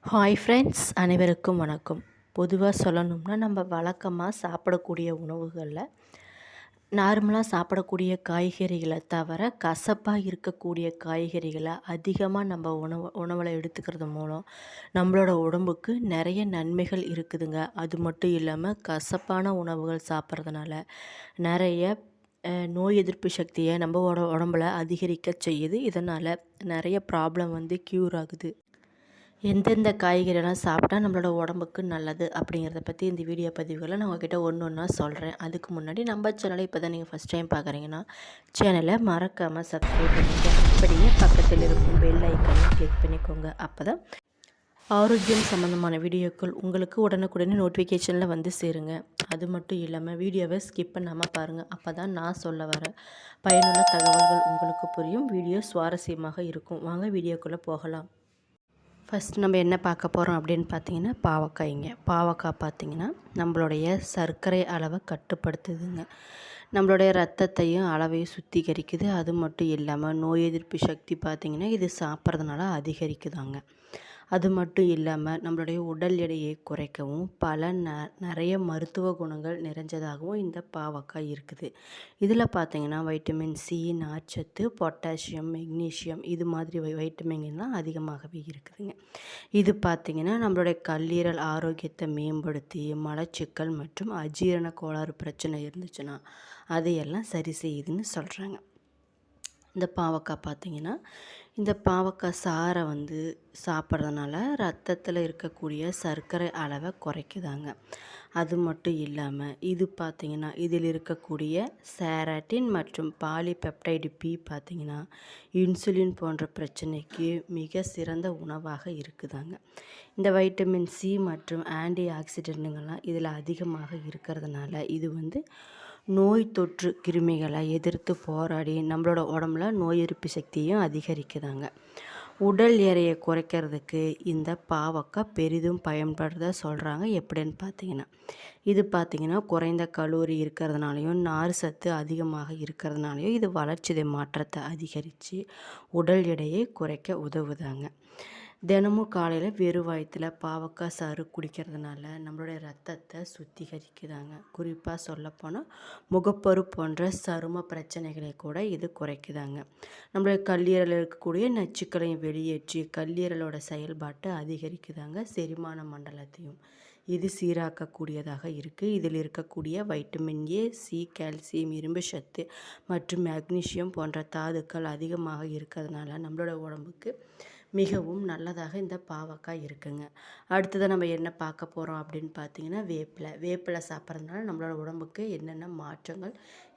Hi friends, அனைவருக்கும் வணக்கம். பொதுவாக சொல்லணும்னா நம்ம வழக்கமாக சாப்பிடக்கூடிய உணவுகளில் நார்மலாக சாப்பிடக்கூடிய காய்கறிகளை தவிர கசப்பாக இருக்கக்கூடிய காய்கறிகளை அதிகமாக நம்ம உணவில் எடுத்துக்கிறது மூலம் நம்மளோட உடம்புக்கு நிறைய நன்மைகள் இருக்குதுங்க. அது மட்டும் இல்லாமல் கசப்பான உணவுகள் சாப்பிட்றதுனால நிறைய நோய் எதிர்ப்பு சக்தியை நம்ம உடம்புல அதிகரிக்க செய்யுது. இதனால் நிறைய ப்ராப்ளம் க்யூர் ஆகுது. எந்தெந்த காய்கறிலாம் சாப்பிட்டா நம்மளோட உடம்புக்கு நல்லது அப்படிங்கிறத பற்றி இந்த வீடியோ பதிவுகளை நான் உங்ககிட்ட ஒன்று ஒன்றா சொல்கிறேன். அதுக்கு முன்னாடி நம்ம சேனலை இப்போ தான் நீங்கள் ஃபஸ்ட் டைம் பார்க்குறீங்கன்னா சேனலை மறக்காமல் சப்ஸ்கிரைப் பண்ணிக்கோங்க. அப்படியே பக்கத்தில் இருக்கும் பெல் ஐக்கனை கிளிக் பண்ணிக்கோங்க. அப்போ தான் ஆரோக்கியம் சம்மந்தமான வீடியோக்கள் உங்களுக்கு உடனுக்குடனே நோட்டிஃபிகேஷனில் சேருங்க. அது மட்டும் இல்லாமல் வீடியோவை ஸ்கிப் பண்ணாமல் பாருங்கள். அப்போ தான் நான் சொல்ல வர பயனுள்ள தகவல்கள் உங்களுக்கு புரியும். வீடியோ சுவாரஸ்யமாக இருக்கும். வாங்க வீடியோக்குள்ளே போகலாம். ஃபஸ்ட் நம்ம என்ன பார்க்க போகிறோம் அப்படின்னு பார்த்தீங்கன்னா பாவக்காய் பார்த்திங்கன்னா நம்மளுடைய சர்க்கரை அளவை கட்டுப்படுத்துதுங்க. நம்மளுடைய ரத்தத்தையும் அளவையும் சுத்திகரிக்குது. அது மட்டும் இல்லாமல் நோய் எதிர்ப்பு சக்தி பார்த்திங்கன்னா இது சாப்பிட்றதுனால அதிகரிக்குதாங்க. அது மட்டும் இல்லாமல் நம்மளுடைய உடல் எடையை குறைக்கவும் நிறைய மருத்துவ குணங்கள் நிறைஞ்சதாகவும் இந்த பாவக்காய் இருக்குது. இதில் பார்த்திங்கன்னா வைட்டமின் சி, நார்ச்சத்து, பொட்டாசியம், மெக்னீஷியம் இது மாதிரி வைட்டமின்லாம் அதிகமாகவே இருக்குதுங்க. இது பார்த்திங்கன்னா நம்மளுடைய கல்லீரல் ஆரோக்கியத்தை மேம்படுத்தி மலச்சிக்கல் மற்றும் அஜீரண கோளாறு பிரச்சனை இருந்துச்சுன்னா அதையெல்லாம் சரி செய்யுதுன்னு சொல்கிறாங்க. இந்த பாவக்காய் பார்த்திங்கன்னா இந்த பாவக்காய் சாறை சாப்பிட்றதுனால ரத்தத்தில் இருக்கக்கூடிய சர்க்கரை அளவை குறைக்குதாங்க. அது மட்டும் இல்லாமல் இது பார்த்திங்கன்னா இதில் இருக்கக்கூடிய சேராட்டின் மற்றும் பாலிபெப்டைடு பி பார்த்திங்கன்னா இன்சுலின் போன்ற பிரச்சனைக்கு மிக சிறந்த உணவாக இருக்குதாங்க. இந்த வைட்டமின் சி மற்றும் ஆன்டி ஆக்சிடென்ட்டுங்கள்லாம் இதில் அதிகமாக இருக்கிறதுனால இது நோய் தொற்று கிருமிகளை எதிர்த்து போராடி நம்மளோட உடம்புல நோய் எதிர்ப்பு சக்தியும் அதிகரிக்குதாங்க. உடல் எடையை குறைக்கிறதுக்கு இந்த பாவக்காய் பெரிதும் பயன்படுறத சொல்கிறாங்க. எப்படின்னு பார்த்தீங்கன்னா இது பார்த்திங்கன்னா குறைந்த கலோரி இருக்கிறதுனாலையும் நார் சத்து அதிகமாக இருக்கிறதுனாலையும் இது வளர்ச்சிதை மாற்றத்தை அதிகரித்து உடல் எடையை குறைக்க உதவுதாங்க. தினமும் காலையில் வெறும் வயிற்றில் பாவக்காய் சாறு குடிக்கிறதுனால நம்மளுடைய ரத்தத்தை சுத்திகரிக்குதாங்க. குறிப்பாக சொல்லப்போனால் முகப்பரு போன்ற சரும பிரச்சனைகளை கூட இது குறைக்குதாங்க. நம்மளுடைய கல்லீரலில் இருக்கக்கூடிய நச்சுக்களையும் வெளியேற்றி கல்லீரலோட செயல்பாட்டை அதிகரிக்குதாங்க. செரிமான மண்டலத்தையும் இது சீராக்கக்கூடியதாக இருக்குது. இதில் இருக்கக்கூடிய வைட்டமின் ஏ, சி, கால்சியம், இரும்பு சத்து மற்றும் மேக்னீஷியம் போன்ற தாதுக்கள் அதிகமாக இருக்கிறதுனால நம்மளோட உடம்புக்கு மிகவும் நல்லதாக இந்த பாவக்காய் இருக்குங்க. அடுத்தது நம்ம என்ன பார்க்க போகிறோம் அப்படின்னு பார்த்தீங்கன்னா வேப்பிலை சாப்பிட்றதுனால நம்மளோட உடம்புக்கு என்னென்ன மாற்றங்கள்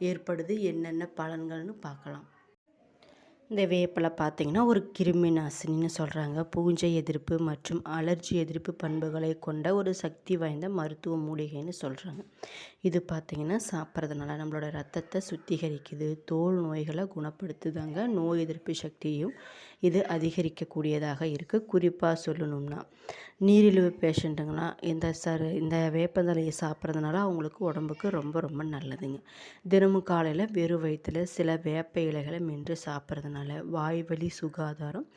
ஏற்படுது, என்னென்ன பலன்கள்னு பார்க்கலாம். இந்த வேப்பிலை பார்த்திங்கன்னா ஒரு கிருமி நாசினின்னு சொல்கிறாங்க. பூஞ்சை எதிர்ப்பு மற்றும் அலர்ஜி எதிர்ப்பு பண்புகளை கொண்ட ஒரு சக்தி வாய்ந்த மருத்துவ மூலிகைன்னு சொல்கிறாங்க. இது பார்த்திங்கன்னா சாப்பிட்றதுனால நம்மளோட ரத்தத்தை சுத்திகரிக்குது, தோல் நோய்களை குணப்படுத்துதாங்க. நோய் எதிர்ப்பு சக்தியும் இது அதிகரிக்கக்கூடியதாக இருக்குது. குறிப்பாக சொல்லணும்னா நீரிழிவு பேஷண்ட்டுங்களாம் இந்த வேப்பந்தலையை சாப்பிட்றதுனால அவங்களுக்கு உடம்புக்கு ரொம்ப ரொம்ப நல்லதுங்க. தினமும் காலையில் வெறும் வயிற்றில் சில வேப்ப இலைகளை மென்று சாப்பிட்றதுனால வாய்வழி சுகாதாரம்,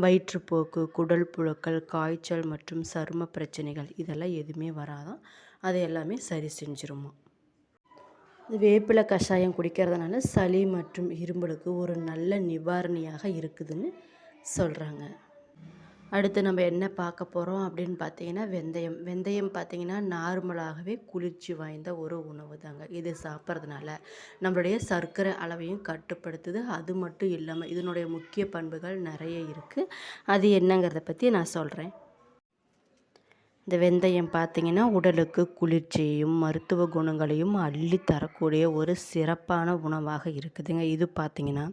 வயிற்றுப்போக்கு, குடல் புழுக்கள், காய்ச்சல் மற்றும் சரும பிரச்சனைகள் இதெல்லாம் எதுவுமே வராதான். அதை எல்லாமே சரி செஞ்சிருமா. வேப்பிலை கஷாயம் குடிக்கிறதுனால சளி மற்றும் இரும்பலுக்கு ஒரு நல்ல நிவாரணியாக இருக்குதுன்னு சொல்கிறாங்க. அடுத்து நம்ம என்ன பார்க்க போகிறோம் அப்படின்னு பார்த்தீங்கன்னா வெந்தயம் பார்த்திங்கன்னா நார்மலாகவே குளிர்ச்சி வாய்ந்த ஒரு உணவு தாங்க. இது சாப்பிட்றதுனால நம்மளுடைய சர்க்கரை அளவையும் கட்டுப்படுத்துது. அது மட்டும் இல்லாமல் இதனுடைய முக்கிய பண்புகள் நிறைய இருக்குது. அது என்னங்கிறத பற்றி நான் சொல்கிறேன். இந்த வெந்தயம் பார்த்திங்கன்னா உடலுக்கு குளிர்ச்சியையும் மருத்துவ குணங்களையும் அள்ளி தரக்கூடிய ஒரு சிறப்பான உணவாக இருக்குதுங்க. இது பார்த்திங்கன்னா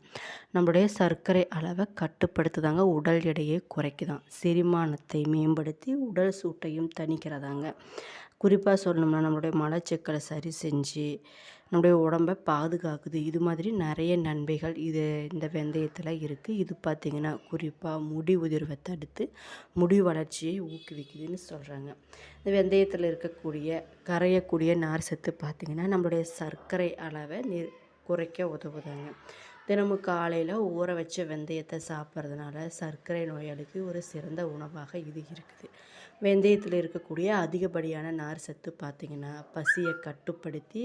நம்மளுடைய சர்க்கரை அளவை கட்டுப்படுத்துதாங்க, உடல் எடையை குறைக்குதான், செரிமானத்தை மேம்படுத்தி உடல் சூட்டையும் தணிக்கிறதாங்க. குறிப்பாக சொல்லணும்னா நம்மளுடைய மலச்சிக்கலை சரி செஞ்சு நம்முடைய உடம்பை பாதுகாக்குது. இது மாதிரி நிறைய நன்மைகள் இந்த வெந்தயத்தில் இருக்குது. இது பார்த்திங்கன்னா குறிப்பாக முடி உதிர்வை தடுத்து முடி வளர்ச்சியை ஊக்குவிக்குதுன்னு சொல்கிறாங்க. இந்த வெந்தயத்தில் இருக்கக்கூடிய கரையக்கூடிய நார் சத்து பார்த்திங்கன்னா நம்மளுடைய சர்க்கரை அளவை குறைக்க உதவுதாங்க. தினமும் காலையில் ஊற வச்ச வெந்தயத்தை சாப்பிட்றதுனால சர்க்கரை நோயாளிக்கு ஒரு சிறந்த உணவாக இது இருக்குது. வெந்தயத்தில் இருக்கக்கூடிய அதிகப்படியான நார் சத்து பார்த்திங்கன்னா பசியை கட்டுப்படுத்தி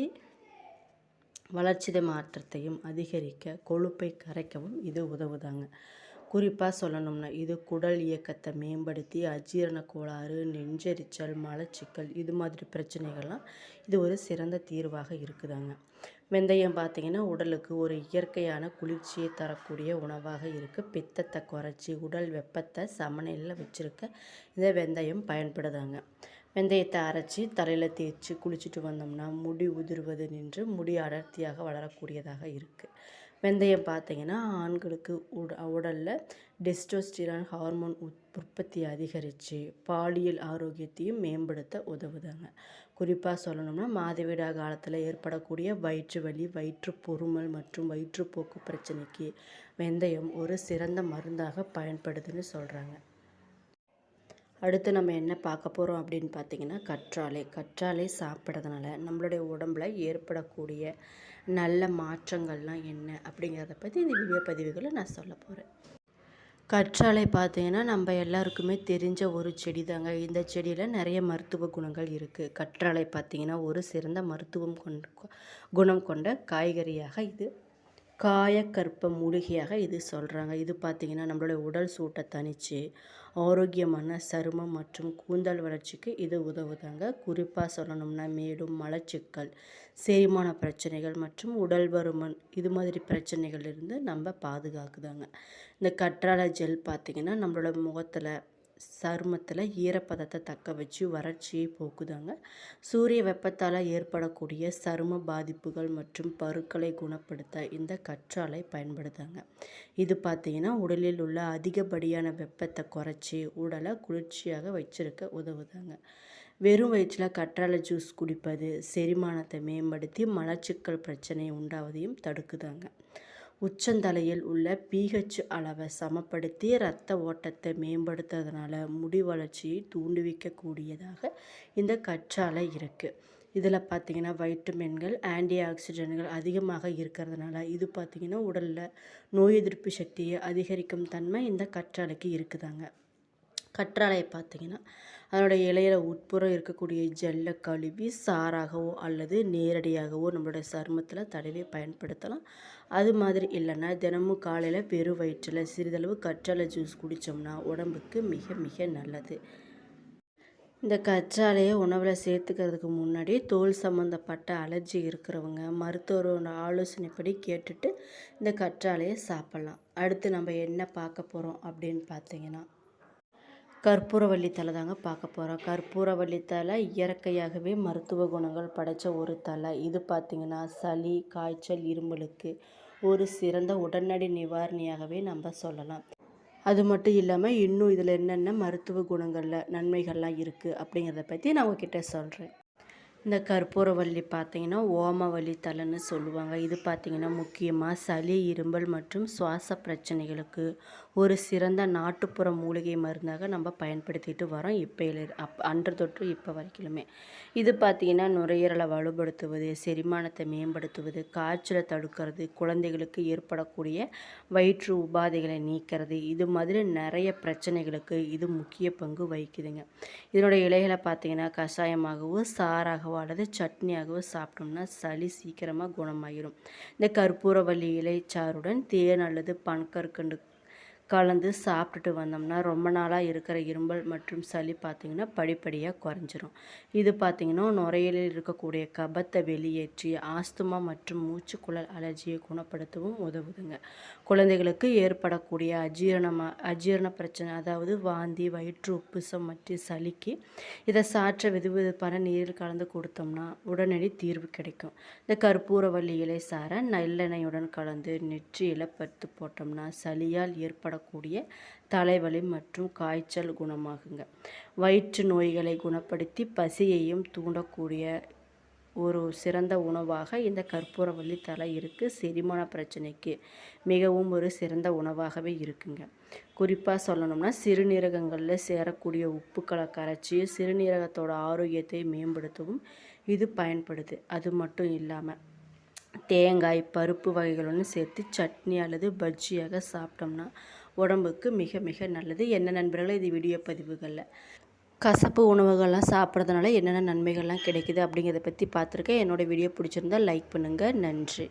வளர்ச்சிதை மாற்றத்தையும் அதிகரிக்க, கொழுப்பை கரைக்கவும் இது உதவுதாங்க. குறிப்பாக சொல்லணும்னா இது குடல் இயக்கத்தை மேம்படுத்தி அஜீரண கோளாறு, நெஞ்செரிச்சல், மலச்சிக்கல் இது மாதிரி பிரச்சனைகள்லாம் இது ஒரு சிறந்த தீர்வாக இருக்குதாங்க. வெந்தயம் பார்த்திங்கன்னா உடலுக்கு ஒரு இயற்கையான குளிர்ச்சியை தரக்கூடிய உணவாக இருக்குது. பித்தத்தை குறைச்சி உடல் வெப்பத்தை சமநிலையில் வச்சுருக்க இந்த வெந்தயம் பயன்படுதாங்க. வெந்தயத்தை அரைச்சி தலையில் தேய்ச்சி குளிச்சுட்டு வந்தோம்னா முடி உதிர்வது நின்று முடி அடர்த்தியாக வளரக்கூடியதாக இருக்குது. வெந்தயம் பார்த்திங்கன்னா ஆண்களுக்கு உடலில் டெஸ்டோஸ்டிரான் ஹார்மோன் உற்பத்தி அதிகரித்து பாலியல் ஆரோக்கியத்தையும் மேம்படுத்த உதவுதாங்க. குறிப்பாக சொல்லணும்னா மாதவிடாய் காலத்தில் ஏற்படக்கூடிய வயிற்று வலி, வயிற்று பொறுமல் மற்றும் வயிற்றுப்போக்கு பிரச்சனைக்கு வெந்தயம் ஒரு சிறந்த மருந்தாக பயன்படுதுன்னு சொல்கிறாங்க. அடுத்து நம்ம என்ன பார்க்க போகிறோம் அப்படின்னு பார்த்திங்கன்னா கற்றாழை சாப்பிட்றதுனால நம்மளுடைய உடம்பில் ஏற்படக்கூடிய நல்ல மாற்றங்கள்லாம் என்ன அப்படிங்கிறத பற்றி இந்த வீடியோ பதிவுகளை நான் சொல்ல போகிறேன். கற்றாழை பார்த்திங்கன்னா நம்ம எல்லாருக்குமே தெரிஞ்ச ஒரு செடி தாங்க. இந்த செடியில் நிறைய மருத்துவ குணங்கள் இருக்குது. கற்றாழை பார்த்திங்கன்னா ஒரு சிறந்த குணம் கொண்ட காய்கறியாக இது காயக்கற்ப மூலிகையாக இது சொல்கிறாங்க. இது பார்த்திங்கன்னா நம்மளுடைய உடல் சூட்டை தணித்து ஆரோக்கியமான சருமம் மற்றும் கூந்தல் வளர்ச்சிக்கு இது உதவுதாங்க. குறிப்பாக சொல்லணும்னா மேலும் மலச்சிக்கல், செரிமான பிரச்சனைகள் மற்றும் உடல் பருமன் இது மாதிரி பிரச்சனைகளிலிருந்து நம்ம பாதுகாக்குதாங்க. இந்த கற்றாழை ஜெல் பார்த்திங்கன்னா நம்மளோட முகத்தில் சருமத்தில் ஈரப்பதத்தை தக்க வச்சு வறட்சியை போக்குதாங்க. சூரிய வெப்பத்தால் ஏற்படக்கூடிய சரும பாதிப்புகள் மற்றும் பருக்களை குணப்படுத்த இந்த கற்றாழை பயன்படுத்தாங்க. இது பார்த்திங்கன்னா உடலில் உள்ள அதிகப்படியான வெப்பத்தை குறைச்சி உடலை குளிர்ச்சியாக வச்சிருக்க உதவுதாங்க. வெறும் வயிற்றில் கற்றாழை ஜூஸ் குடிப்பது செரிமானத்தை மேம்படுத்தி மலச்சிக்கல் பிரச்சனை உண்டாவதையும் தடுக்குதாங்க. உச்சந்தலையில் உள்ள pH அளவை சமப்படுத்தி இரத்த ஓட்டத்தை மேம்படுத்துறதுனால முடி வளர்ச்சியை தூண்டுவிக்கக்கூடியதாக இந்த கற்றாழை இருக்குது. இதில் பார்த்திங்கன்னா வைட்டமின்கள், ஆன்டி ஆக்சிடென்ட்கள் அதிகமாக இருக்கிறதுனால இது பார்த்திங்கன்னா உடலில் நோய் எதிர்ப்பு சக்தியை அதிகரிக்கும் தன்மை இந்த கற்றாழைக்கு இருக்குதாங்க. கற்றாழை பார்த்திங்கன்னா அதனுடைய இலையில உட்புறம் இருக்கக்கூடிய ஜெல்லை கழுவி சாறாகவோ அல்லது நேரடியாகவோ நம்மளுடைய சருமத்தில் தடவி பயன்படுத்தலாம். அது மாதிரி இல்லைன்னா தினமும் காலையில் வெறும் வயிற்றில் சிறிதளவு கற்றாழை ஜூஸ் குடித்தோம்னா உடம்புக்கு மிக மிக நல்லது. இந்த கற்றாழையை உணவில் சேர்த்துக்கிறதுக்கு முன்னாடி தோல் சம்மந்தப்பட்ட அலர்ஜி இருக்கிறவங்க மருத்துவரோட ஆலோசனைப்படி கேட்டுட்டு இந்த கற்றாழையை சாப்பிட்லாம். அடுத்து நம்ம என்ன பார்க்க போகிறோம் அப்படின்னு பார்த்திங்கன்னா கற்பூரவள்ளி தலை தாங்க பார்க்க போகிறோம். கற்பூரவள்ளி தலை இயற்கையாகவே மருத்துவ குணங்கள் படைத்த ஒரு தலை. இது பார்த்திங்கன்னா சளி, காய்ச்சல், இருமலுக்கு ஒரு சிறந்த உடனடி நிவாரணியாகவே நம்ம சொல்லலாம். அது மட்டும் இல்லாமல் இன்னும் இதில் என்னென்ன மருத்துவ குணங்களில் நன்மைகள்லாம் இருக்குது அப்படிங்கிறத பற்றி நான் உங்ககிட்ட சொல்கிறேன். இந்த கற்பூரவள்ளி பார்த்திங்கன்னா ஓமவல்லி தலைன்னு சொல்லுவாங்க. இது பார்த்திங்கன்னா முக்கியமாக சளி, இருமல் மற்றும் சுவாச பிரச்சனைகளுக்கு ஒரு சிறந்த நாட்டுப்புற மூலிகை மருந்தாக நம்ம பயன்படுத்திட்டு வரோம். அன்று தொற்று இப்போ வரைக்குமே இது பார்த்திங்கன்னா நுரையீரலை வலுப்படுத்துவது, செரிமானத்தை மேம்படுத்துவது, காய்ச்சலை தடுக்கிறது, குழந்தைகளுக்கு ஏற்படக்கூடிய வயிற்று உபாதைகளை நீக்கிறது இது மாதிரி நிறைய பிரச்சனைகளுக்கு இது முக்கிய பங்கு வகிக்குதுங்க. இதனுடைய இலைகளை பார்த்திங்கன்னா கஷாயமாகவோ சாராகவோ அல்லது சட்னியாகவோ சாப்பிட்டோம்னா சளி சீக்கிரமாக குணமாகிடும். இந்த கற்பூரவள்ளி இலைச்சாறுடன் தேன் அல்லது பனங்கற்கண்டு கலந்து சாப்பிட்டுட்டு வந்தோம்னா ரொம்ப நாளாக இருக்கிற இருமல் மற்றும் சளி பார்த்திங்கன்னா படிப்படியாக குறைஞ்சிரும். இது பார்த்திங்கன்னா நுரையீரலில் இருக்கக்கூடிய கபத்தை வெளியேற்றி ஆஸ்துமா மற்றும் மூச்சுக்குழல் அலர்ஜியை குணப்படுத்தவும் உதவுதுங்க. குழந்தைகளுக்கு ஏற்படக்கூடிய அஜீரண பிரச்சனை அதாவது வாந்தி, வயிற்று உப்புசம் மற்றும் சளிக்கு இதை சாற்ற வெதுவெதுப்பான நீரில் கலந்து கொடுத்தோம்னா உடனடி தீர்வு கிடைக்கும். இந்த கற்பூரவள்ளி இலை சாரை நல்லெண்ணெயுடன் கலந்து நெற்றியில் பத்து போட்டோம்னா சளியால் ஏற்படக்கூடிய தலைவலி மற்றும் காய்ச்சல் குணமாகுங்க. வயிற்று நோய்களை குணப்படுத்தி பசியையும் தூண்டக்கூடிய ஒரு சிறந்த உணவாக இந்த கற்பூரவள்ளி தலை இருக்குது. செரிமான பிரச்சனைக்கு மிகவும் ஒரு சிறந்த உணவாகவே இருக்குங்க. குறிப்பாக சொல்லணும்னா சிறுநீரகங்களில் சேரக்கூடிய உப்புக்களை கரைச்சி சிறுநீரகத்தோட ஆரோக்கியத்தை மேம்படுத்தவும் இது பயன்படுது. அது மட்டும் இல்லாமல் தேங்காய், பருப்பு வகைகளுடன் சேர்த்து சட்னி அல்லது பஜ்ஜியாக சாப்பிட்டோம்னா உடம்புக்கு மிக மிக நல்லது. என்ன நண்பர்களே, இது வீடியோ பதிவுகளில் கசப்பு உணவுகள்லாம் சாப்பிட்றதுனால என்னென்ன நன்மைகள்லாம் கிடைக்குது அப்படிங்கிறத பற்றி பார்த்துருக்கேன். என்னோடய வீடியோ பிடிச்சிருந்தால் லைக் பண்ணுங்கள். நன்றி.